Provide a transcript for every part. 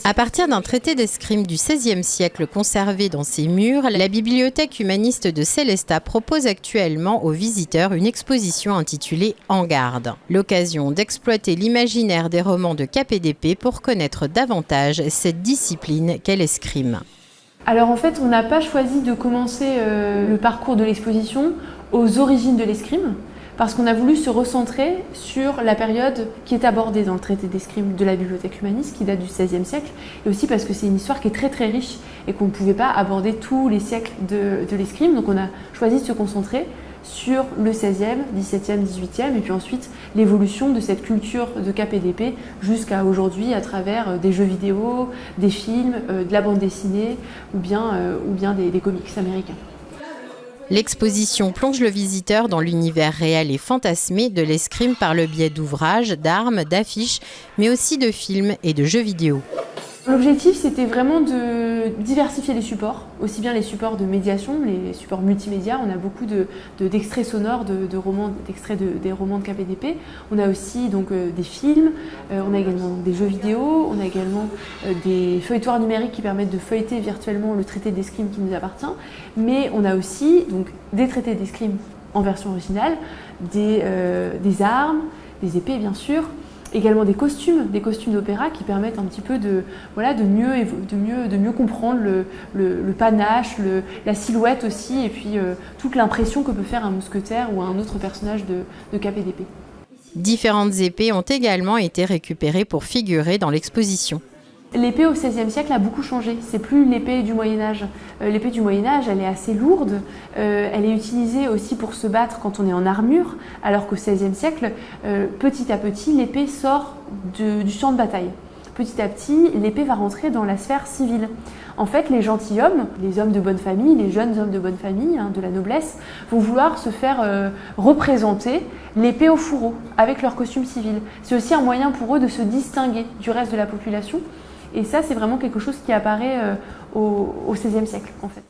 À partir d'un traité d'escrime du XVIe siècle conservé dans ses murs, la bibliothèque humaniste de Sélestat propose actuellement aux visiteurs une exposition intitulée « En garde ». L'occasion d'exploiter l'imaginaire des romans de Cap et d'Épée pour connaître davantage cette discipline qu'est l'escrime. Alors en fait, on n'a pas choisi de commencer le parcours de l'exposition aux origines de l'escrime, parce qu'on a voulu se recentrer sur la période qui est abordée dans le traité d'escrime de la bibliothèque humaniste, qui date du XVIe siècle, et aussi parce que c'est une histoire qui est très très riche et qu'on ne pouvait pas aborder tous les siècles de l'escrime. Donc on a choisi de se concentrer sur le XVIe, XVIIe, XVIIIe, et puis ensuite l'évolution de cette culture de Cap et d'Épée jusqu'à aujourd'hui à travers des jeux vidéo, des films, de la bande dessinée ou bien des comics américains. L'exposition plonge le visiteur dans l'univers réel et fantasmé de l'escrime par le biais d'ouvrages, d'armes, d'affiches, mais aussi de films et de jeux vidéo. L'objectif, c'était vraiment de diversifier les supports, aussi bien les supports de médiation, les supports multimédia. On a beaucoup d'extraits sonores, d'extraits des romans de Cap et d'Épée. On a aussi donc, des films, on a également des jeux vidéo, on a également des feuilletoirs numériques qui permettent de feuilleter virtuellement le traité d'escrime qui nous appartient. Mais on a aussi donc, des traités d'escrime en version originale, des armes, des épées bien sûr, également des costumes d'opéra qui permettent un petit peu de mieux comprendre le panache, la silhouette aussi, et puis toute l'impression que peut faire un mousquetaire ou un autre personnage de Cap et d'Épée. Différentes épées ont également été récupérées pour figurer dans l'exposition. L'épée au XVIe siècle a beaucoup changé, c'est plus l'épée du Moyen-Âge. L'épée du Moyen-Âge, elle est assez lourde, elle est utilisée aussi pour se battre quand on est en armure, alors qu'au XVIe siècle, petit à petit, l'épée sort du champ de bataille. Petit à petit, l'épée va rentrer dans la sphère civile. En fait, les gentilshommes, les hommes de bonne famille, les jeunes hommes de bonne famille, de la noblesse, vont vouloir se faire représenter l'épée au fourreau avec leur costume civil. C'est aussi un moyen pour eux de se distinguer du reste de la population. Et ça, c'est vraiment quelque chose qui apparaît au XVIe siècle, en fait.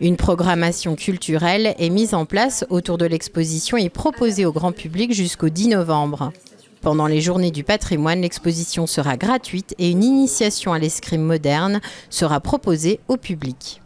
Une programmation culturelle est mise en place autour de l'exposition et proposée au grand public jusqu'au 10 novembre. Pendant les Journées du patrimoine, l'exposition sera gratuite et une initiation à l'escrime moderne sera proposée au public.